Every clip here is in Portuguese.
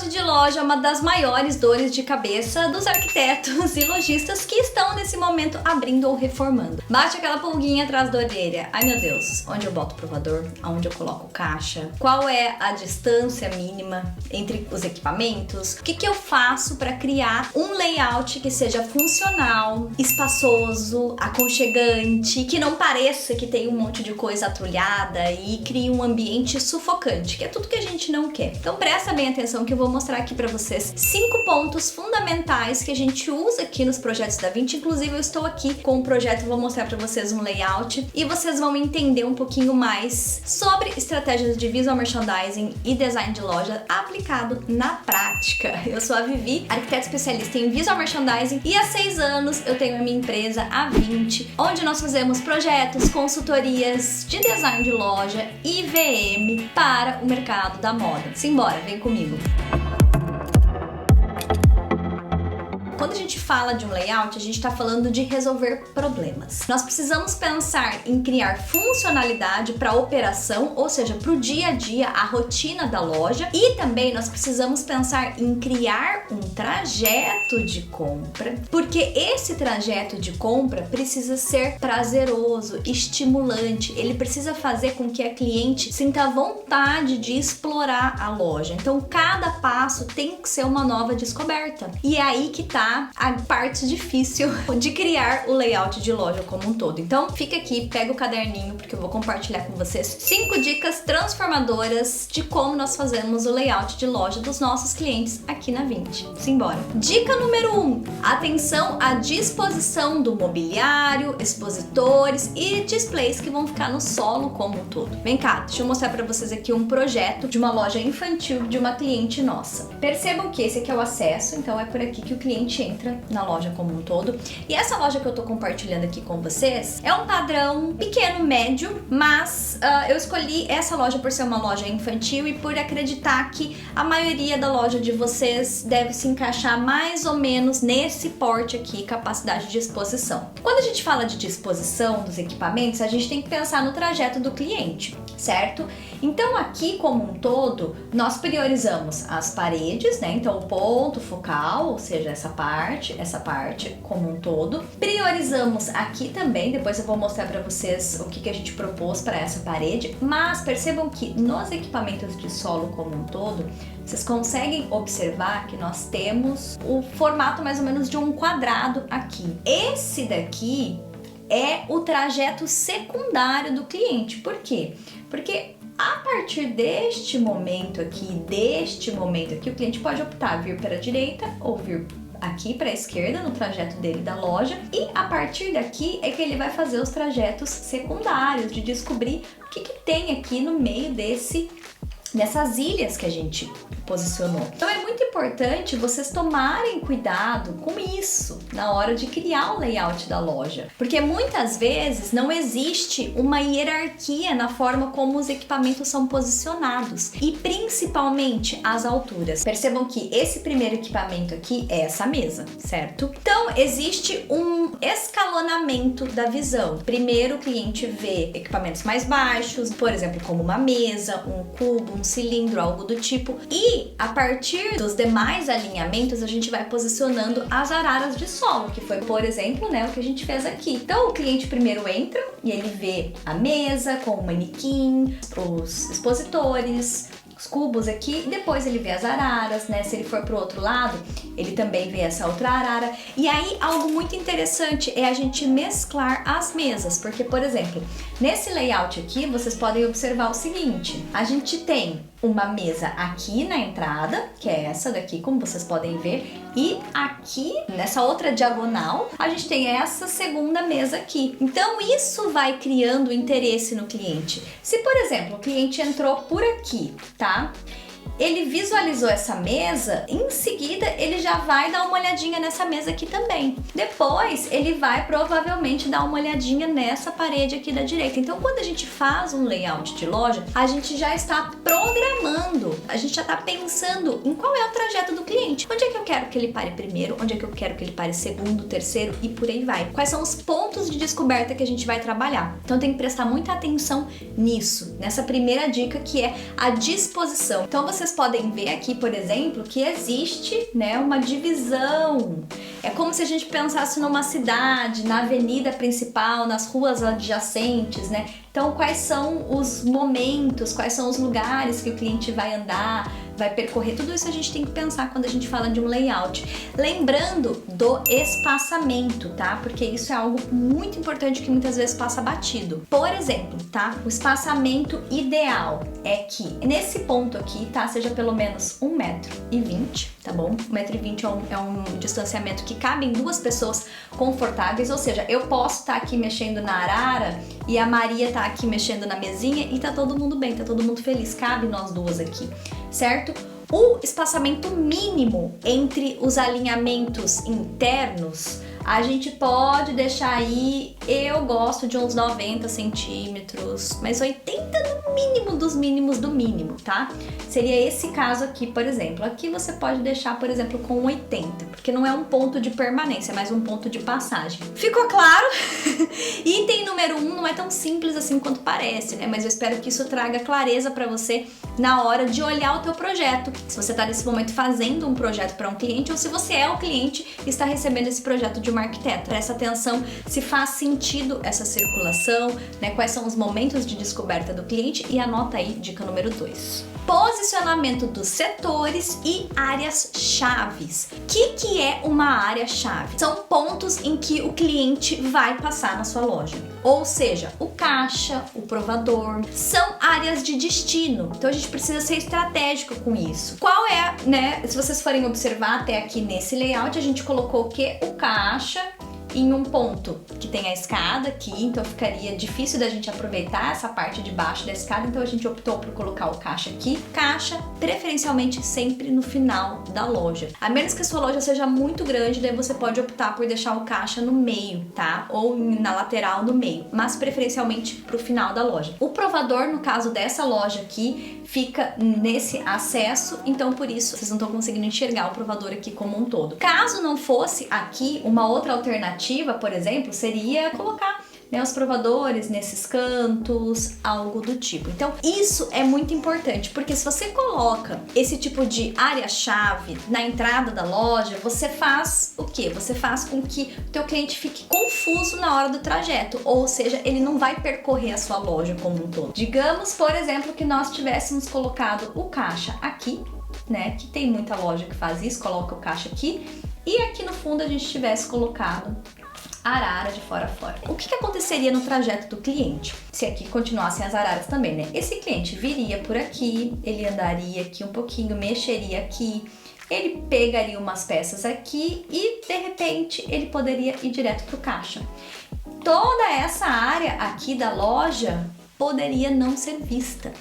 Layout de loja é uma das maiores dores de cabeça dos arquitetos e lojistas que estão nesse momento abrindo ou reformando. Bate aquela pulguinha atrás da orelha. Ai meu Deus, onde eu boto o provador? Aonde eu coloco caixa? Qual é a distância mínima entre os equipamentos? O que eu faço para criar um layout que seja funcional, espaçoso, aconchegante, que não pareça que tem um monte de coisa atrulhada e crie um ambiente sufocante, que é tudo que a gente não quer. Então presta bem atenção que eu vou mostrar aqui para vocês 5 pontos fundamentais que a gente usa aqui nos projetos DaVinci. Inclusive eu estou aqui com um projeto, vou mostrar para vocês um layout e vocês vão entender um pouquinho mais sobre estratégias de visual merchandising e design de loja aplicado na prática. Eu sou a Vivi, arquiteta especialista em visual merchandising e há 6 anos eu tenho a minha empresa, a Vinci, onde nós fazemos projetos, consultorias de design de loja e VM para o mercado da moda. Simbora, vem comigo! Quando a gente fala de um layout, a gente está falando de resolver problemas. Nós precisamos pensar em criar funcionalidade para a operação, ou seja, para o dia a dia, a rotina da loja, e também nós precisamos pensar em criar um trajeto de compra, porque esse trajeto de compra precisa ser prazeroso, estimulante, ele precisa fazer com que a cliente sinta vontade de explorar a loja. Então, cada passo tem que ser uma nova descoberta. E é aí que tá a parte difícil de criar o layout de loja como um todo. Então fica aqui, pega o caderninho porque eu vou compartilhar com vocês 5 dicas transformadoras de como nós fazemos o layout de loja dos nossos clientes aqui na Vinci. Simbora! Dica número 1: atenção à disposição do mobiliário, expositores e displays que vão ficar no solo como um todo. Vem cá, deixa eu mostrar para vocês aqui um projeto de uma loja infantil de uma cliente nossa. Percebam que esse aqui é o acesso, então é por aqui que o cliente entra na loja como um todo. E essa loja que eu tô compartilhando aqui com vocês é um padrão pequeno, médio, mas eu escolhi essa loja por ser uma loja infantil e por acreditar que a maioria da loja de vocês deve se encaixar mais ou menos nesse porte aqui, capacidade de exposição. Quando a gente fala de disposição dos equipamentos, a gente tem que pensar no trajeto do cliente, certo? Então aqui como um todo, nós priorizamos as paredes, né? Então o ponto focal, ou seja, essa parte como um todo. Priorizamos aqui também, depois eu vou mostrar para vocês o que a gente propôs para essa parede, mas percebam que nos equipamentos de solo como um todo, vocês conseguem observar que nós temos o formato mais ou menos de um quadrado aqui. Esse daqui é o trajeto secundário do cliente. Por quê? Porque a partir deste momento aqui, o cliente pode optar vir para a direita ou vir aqui para a esquerda no trajeto dele da loja, e a partir daqui é que ele vai fazer os trajetos secundários, de descobrir o que tem aqui no meio dessas ilhas que a gente posicionou. Então é muito importante vocês tomarem cuidado com isso na hora de criar o layout da loja, porque muitas vezes não existe uma hierarquia na forma como os equipamentos são posicionados e principalmente as alturas. Percebam que esse primeiro equipamento aqui é essa mesa, certo? Então existe um escalonamento da visão. Primeiro o cliente vê equipamentos mais baixos, por exemplo, como uma mesa, um cubo, um cilindro, algo do tipo, e a partir dos demais alinhamentos a gente vai posicionando as araras de solo, que foi, por exemplo, né, o que a gente fez aqui. Então o cliente primeiro entra e ele vê a mesa com o manequim, os expositores, os cubos aqui, e depois ele vê as araras, né? Se ele for pro outro lado, ele também vê essa outra arara. E aí, algo muito interessante é a gente mesclar as mesas, porque, por exemplo, nesse layout aqui, vocês podem observar o seguinte: a gente tem uma mesa aqui na entrada, que é essa daqui, como vocês podem ver, e aqui, nessa outra diagonal, a gente tem essa segunda mesa aqui. Então, isso vai criando interesse no cliente. Se, por exemplo, o cliente entrou por aqui, tá? Ele visualizou essa mesa, em seguida ele já vai dar uma olhadinha nessa mesa aqui também. Depois ele vai provavelmente dar uma olhadinha nessa parede aqui da direita. Então quando a gente faz um layout de loja, a gente já está programando, a gente já está pensando em qual é o trajeto do cliente. Onde é que eu quero que ele pare primeiro, onde é que eu quero que ele pare segundo, terceiro e por aí vai. Quais são os pontos de descoberta que a gente vai trabalhar. Então tem que prestar muita atenção nisso, nessa primeira dica que é a disposição. Então vocês vocês podem ver aqui, por exemplo, que existe, né, uma divisão. É como se a gente pensasse numa cidade, na avenida principal, nas ruas adjacentes, né? Então, quais são os momentos, quais são os lugares que o cliente vai andar, vai percorrer? Tudo isso a gente tem que pensar quando a gente fala de um layout. Lembrando do espaçamento, tá? Porque isso é algo muito importante que muitas vezes passa batido. Por exemplo, tá? O espaçamento ideal é que nesse ponto aqui, tá? Seja pelo menos 1,20 m, tá bom? 1,20 m é um distanciamento que cabe em duas pessoas confortáveis, ou seja, eu posso estar aqui mexendo na arara e a Maria tá aqui mexendo na mesinha e tá todo mundo bem, tá todo mundo feliz, cabe nós duas aqui, certo? O espaçamento mínimo entre os alinhamentos internos, a gente pode deixar aí, eu gosto de uns 90 centímetros, mas 80 no mínimo dos mínimos do mínimo, tá? Seria esse caso aqui, por exemplo. Aqui você pode deixar, por exemplo, com 80, porque não é um ponto de permanência, é mais um ponto de passagem. Ficou claro? Item número 1 não é tão simples assim quanto parece, né? Mas eu espero que isso traga clareza para você na hora de olhar o teu projeto. Se você está nesse momento fazendo um projeto para um cliente ou se você é o cliente e está recebendo esse projeto de uma arquiteta. Presta atenção se faz sentido essa circulação, né? Quais são os momentos de descoberta do cliente e anota aí dica número 2. Posicionamento dos setores e áreas chaves. O que é uma área chave? São pontos em que o cliente vai passar na sua loja. Ou seja, o caixa, o provador, são áreas de destino. Então a gente precisa ser estratégico com isso. Qual é, né? Se vocês forem observar até aqui nesse layout, a gente colocou o quê? O caixa em um ponto que tem a escada aqui, então ficaria difícil da gente aproveitar essa parte de baixo da escada, então a gente optou por colocar o caixa aqui. Caixa, preferencialmente sempre no final da loja. A menos que a sua loja seja muito grande, daí você pode optar por deixar o caixa no meio, tá? Ou na lateral no meio, mas preferencialmente pro final da loja. O provador, no caso dessa loja aqui, fica nesse acesso, então por isso vocês não estão conseguindo enxergar o provador aqui como um todo. Caso não fosse aqui, uma outra alternativa, por exemplo, seria colocar, né, os provadores nesses cantos, algo do tipo. Então, isso é muito importante, porque se você coloca esse tipo de área-chave na entrada da loja, você faz o quê? Você faz com que o teu cliente fique confuso na hora do trajeto, ou seja, ele não vai percorrer a sua loja como um todo. Digamos, por exemplo, que nós tivéssemos colocado o caixa aqui, né, que tem muita loja que faz isso, coloca o caixa aqui, e aqui no fundo a gente tivesse colocado a arara de fora a fora. O que aconteceria no trajeto do cliente? Se aqui continuassem as araras também, né? Esse cliente viria por aqui, ele andaria aqui um pouquinho, mexeria aqui, ele pegaria umas peças aqui e, de repente, ele poderia ir direto pro caixa. Toda essa área aqui da loja poderia não ser vista.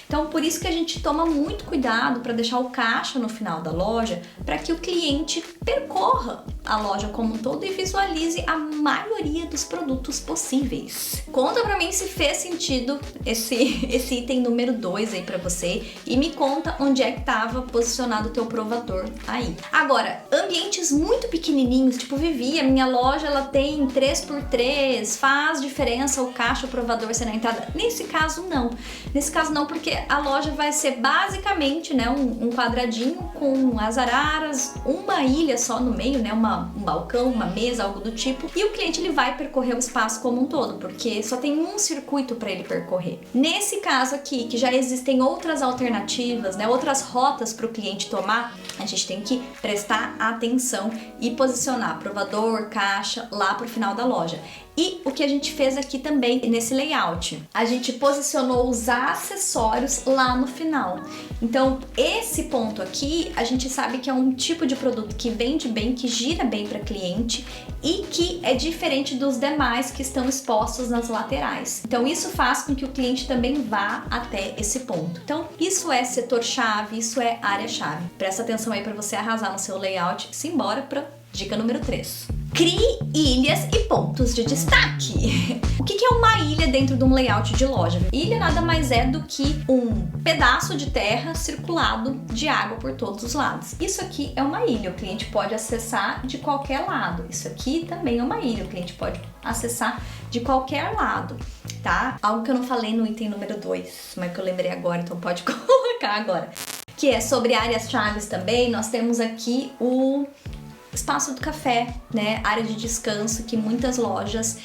Então, por isso que a gente toma muito cuidado para deixar o caixa no final da loja, para que o cliente percorra a loja como um todo e visualize a maioria dos produtos possíveis. Conta pra mim se fez sentido esse item número 2 aí pra você e me conta onde é que tava posicionado o teu provador aí. Agora, ambientes muito pequenininhos, tipo Vivi, a minha loja ela tem 3x3, faz diferença o caixa, o provador ser na entrada? Nesse caso não. Nesse caso não, porque a loja vai ser basicamente, né, um quadradinho com as araras, uma ilha só no meio, né, um balcão, uma mesa, algo do tipo, e o cliente ele vai percorrer o espaço como um todo, porque só tem um circuito para ele percorrer. Nesse caso aqui, que já existem outras alternativas, né, outras rotas para o cliente tomar, a gente tem que prestar atenção e posicionar provador, caixa lá pro final da loja. E o que a gente fez aqui também nesse layout, a gente posicionou os acessórios lá no final. Então, esse ponto aqui, a gente sabe que é um tipo de produto que vende bem, que gira bem para cliente e que é diferente dos demais que estão expostos nas laterais. Então, isso faz com que o cliente também vá até esse ponto. Então, isso é setor-chave, isso é área-chave. Presta atenção aí para você arrasar no seu layout. Simbora para dica número 3. Crie ilhas e pontos de destaque. O que é uma ilha dentro de um layout de loja? Ilha nada mais é do que um pedaço de terra circulado de água por todos os lados. Isso aqui é uma ilha, o cliente pode acessar de qualquer lado. Isso aqui também é uma ilha, o cliente pode acessar de qualquer lado, tá? Algo que eu não falei no item número 2, mas que eu lembrei agora, então pode colocar agora. que é sobre áreas-chave também. Nós temos aqui o espaço do café, né? Área de descanso, que muitas lojas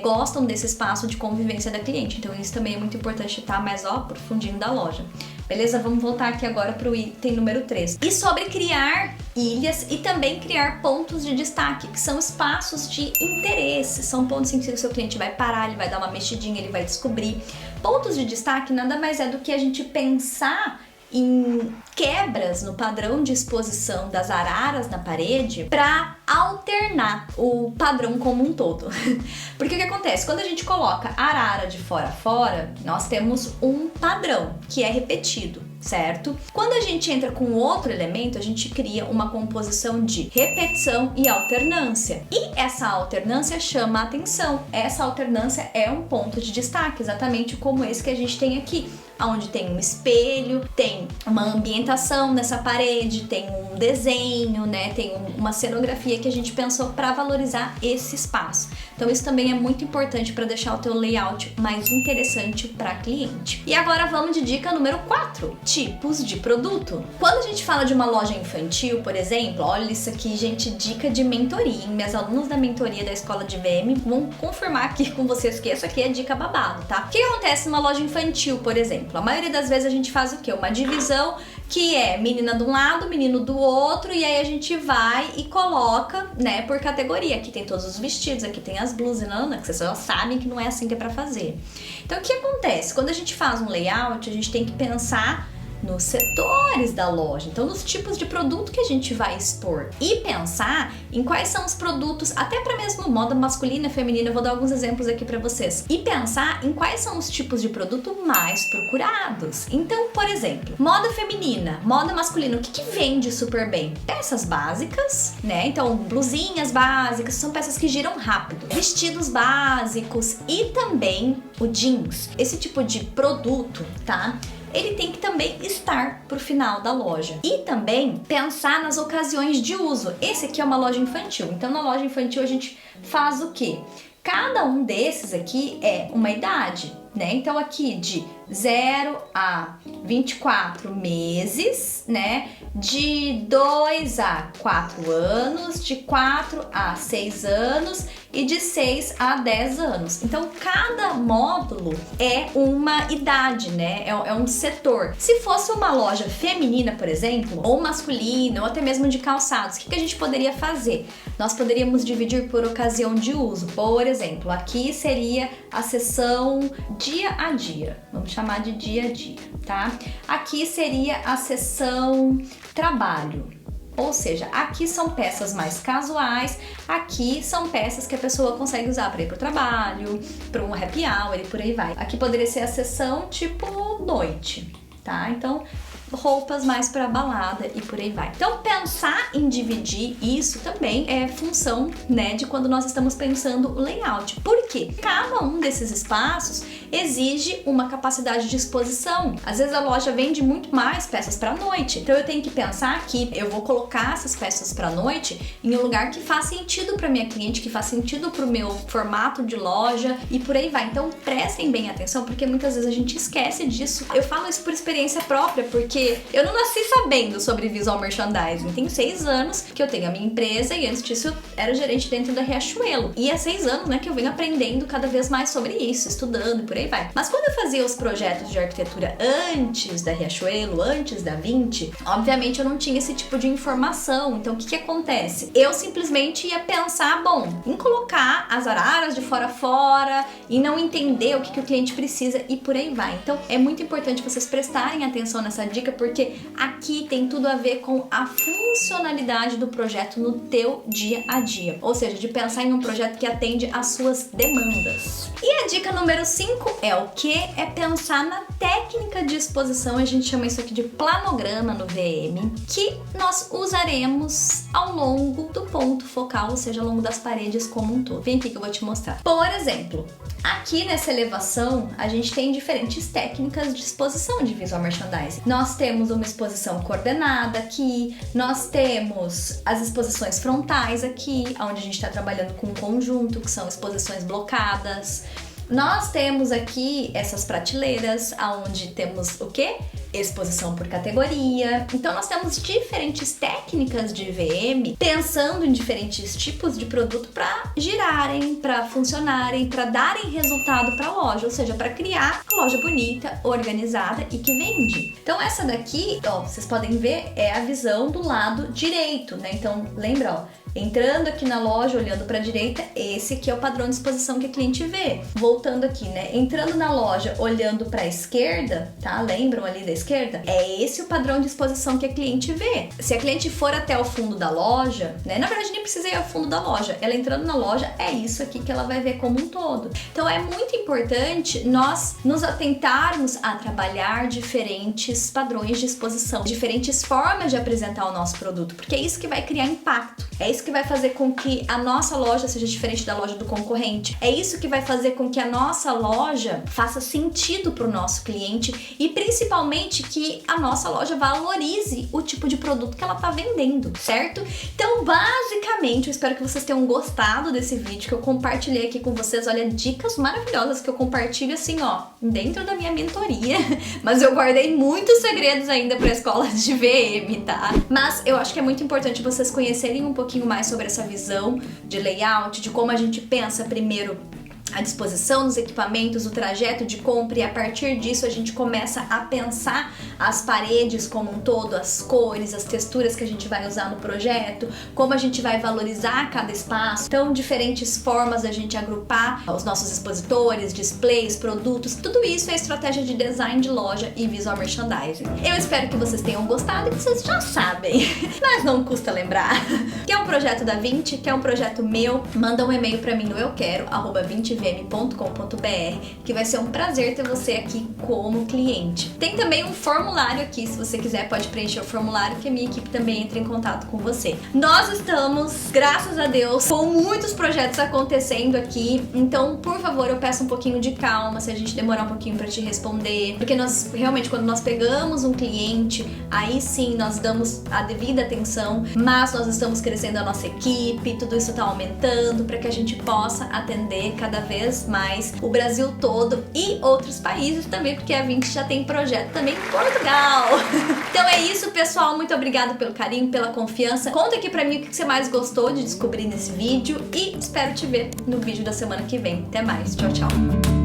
gostam desse espaço de convivência da cliente. Então isso também é muito importante estar mais profundindo da loja. Beleza? Vamos voltar aqui agora para o item número 3. E sobre criar ilhas e também criar pontos de destaque, que são espaços de interesse. São pontos em que o seu cliente vai parar, ele vai dar uma mexidinha, ele vai descobrir. Pontos de destaque nada mais é do que a gente pensar em quebras no padrão de exposição das araras na parede para alternar o padrão como um todo. Porque o que acontece? Quando a gente coloca arara de fora a fora, nós temos um padrão que é repetido, certo? Quando a gente entra com outro elemento, a gente cria uma composição de repetição e alternância. E essa alternância chama a atenção. Essa alternância é um ponto de destaque, exatamente como esse que a gente tem aqui, onde tem um espelho, tem uma ambientação nessa parede, tem um desenho, né? Tem uma cenografia que a gente pensou para valorizar esse espaço. Então isso também é muito importante para deixar o teu layout mais interessante para cliente. E agora vamos de dica número 4, tipos de produto. Quando a gente fala de uma loja infantil, por exemplo, olha isso aqui, gente, dica de mentoria, hein? Minhas alunas da mentoria da escola de VM vão confirmar aqui com vocês que essa aqui é dica babado, tá? O que acontece numa loja infantil, por exemplo? A maioria das vezes a gente faz o quê? Uma divisão que é menina de um lado, menino do outro, e aí a gente vai e coloca, né, por categoria. Aqui tem todos os vestidos, aqui tem as blusas, não, que vocês já sabem que não é assim que é pra fazer. Então o que acontece? Quando a gente faz um layout, a gente tem que pensar nos setores da loja, então nos tipos de produto que a gente vai expor e pensar em quais são os produtos, até para mesmo moda masculina e feminina, eu vou dar alguns exemplos aqui para vocês, e pensar em quais são os tipos de produto mais procurados. Então, por exemplo, moda feminina, moda masculina, o que vende super bem? Peças básicas, né? Então, blusinhas básicas, são peças que giram rápido, vestidos básicos e também o jeans. Esse tipo de produto, tá? Ele tem que também estar pro final da loja. E também pensar nas ocasiões de uso. Esse aqui é uma loja infantil. Então, na loja infantil, a gente faz o quê? Cada um desses aqui é uma idade, né? Então, aqui de 0 a 24 meses, né? De 2 a 4 anos, de 4 a 6 anos e de 6 a 10 anos. Então, cada módulo é uma idade, né? É um setor. Se fosse uma loja feminina, por exemplo, ou masculina, ou até mesmo de calçados, o que a gente poderia fazer? Nós poderíamos dividir por ocasião de uso. Por exemplo, aqui seria a seção dia a dia. Vamos chamar de dia a dia, tá? Aqui seria a seção trabalho. Ou seja, aqui são peças mais casuais, aqui são peças que a pessoa consegue usar para ir pro trabalho, para um happy hour e por aí vai. Aqui poderia ser a seção tipo noite, tá? Então, roupas mais para balada e por aí vai. Então, pensar em dividir isso também é função, né, de quando nós estamos pensando o layout. Por quê? Cada um desses espaços exige uma capacidade de exposição. Às vezes a loja vende muito mais peças para noite. Então eu tenho que pensar que eu vou colocar essas peças para noite em um lugar que faz sentido para minha cliente, que faz sentido para o meu formato de loja e por aí vai. Então prestem bem atenção, porque muitas vezes a gente esquece disso. Eu falo isso por experiência própria, porque eu não nasci sabendo sobre visual merchandising. Tem 6 anos que eu tenho a minha empresa e antes disso eu era gerente dentro da Riachuelo. E há 6 anos, né, que eu venho aprendendo cada vez mais sobre isso, estudando e por aí vai. Mas quando eu fazia os projetos de arquitetura antes da Riachuelo, antes da 20, obviamente eu não tinha esse tipo de informação. Então o que acontece? Eu simplesmente ia pensar, bom, em colocar as araras de fora a fora e não entender o que o cliente precisa e por aí vai. Então é muito importante vocês prestarem atenção nessa dica, porque aqui tem tudo a ver com a funcionalidade do projeto no teu dia a dia. Ou seja, de pensar em um projeto que atende às suas demandas. E a dica número 5 é o que? É pensar na técnica de exposição. A gente chama isso aqui de planograma no VM, que nós usaremos ao longo do ponto focal, ou seja, ao longo das paredes como um todo. Vem aqui que eu vou te mostrar. Por exemplo, aqui nessa elevação, a gente tem diferentes técnicas de exposição de visual merchandising. Nós temos uma exposição coordenada aqui, nós temos as exposições frontais aqui, onde a gente está trabalhando com um conjunto, que são exposições blocadas. Nós temos aqui essas prateleiras, onde temos o quê? exposição por categoria. Então nós temos diferentes técnicas de VM, pensando em diferentes tipos de produto para girarem, para funcionarem, para darem resultado para a loja, ou seja, para criar uma loja bonita, organizada e que vende. Então essa daqui, ó, vocês podem ver, é a visão do lado direito, né? Então lembra, ó, entrando aqui na loja, olhando para a direita, esse aqui é o padrão de exposição que a cliente vê. Voltando aqui, né? Entrando na loja, olhando para a esquerda, tá? Lembram ali da esquerda? É esse o padrão de exposição que a cliente vê. Se a cliente for até o fundo da loja, né? Na verdade, nem precisa ir ao fundo da loja. Ela entrando na loja, é isso aqui que ela vai ver como um todo. Então, é muito importante nós nos atentarmos a trabalhar diferentes padrões de exposição, diferentes formas de apresentar o nosso produto, porque é isso que vai criar impacto. É isso que vai fazer com que a nossa loja seja diferente da loja do concorrente. É isso que vai fazer com que a nossa loja faça sentido para o nosso cliente e principalmente que a nossa loja valorize o tipo de produto que ela está vendendo, certo? Então, basicamente, eu espero que vocês tenham gostado desse vídeo que eu compartilhei aqui com vocês. Olha, dicas maravilhosas que eu compartilho assim, ó, dentro da minha mentoria. Mas eu guardei muitos segredos ainda para a escola de VM, tá? Mas eu acho que é muito importante vocês conhecerem um pouquinho mais sobre essa visão de layout, de como a gente pensa primeiro a disposição dos equipamentos, o trajeto de compra, e a partir disso a gente começa a pensar as paredes como um todo, as cores, as texturas que a gente vai usar no projeto, como a gente vai valorizar cada espaço. Então, diferentes formas da gente agrupar os nossos expositores, displays, produtos, tudo isso é estratégia de design de loja e visual merchandising. Eu espero que vocês tenham gostado e que vocês já sabem, mas não custa lembrar, que é um projeto da Vinti, que é um projeto meu. Manda um e-mail para mim no euquero@vintivm.com.br, que vai ser um prazer ter você aqui como cliente. Tem também um formulário aqui, se você quiser pode preencher o formulário que a minha equipe também entra em contato com você. Nós estamos, graças a Deus, com muitos projetos acontecendo aqui, então por favor eu peço um pouquinho de calma se a gente demorar um pouquinho para te responder, porque nós realmente, quando nós pegamos um cliente, aí sim nós damos a devida atenção, mas nós estamos crescendo a nossa equipe, tudo isso está aumentando para que a gente possa atender cada vez mais o Brasil todo e outros países também, porque a Vinti já tem projeto também em Portugal. Então é isso, pessoal, muito obrigada pelo carinho, pela confiança. Conta aqui pra mim o que você mais gostou de descobrir nesse vídeo e espero te ver no vídeo da semana que vem. Até mais, tchau, tchau.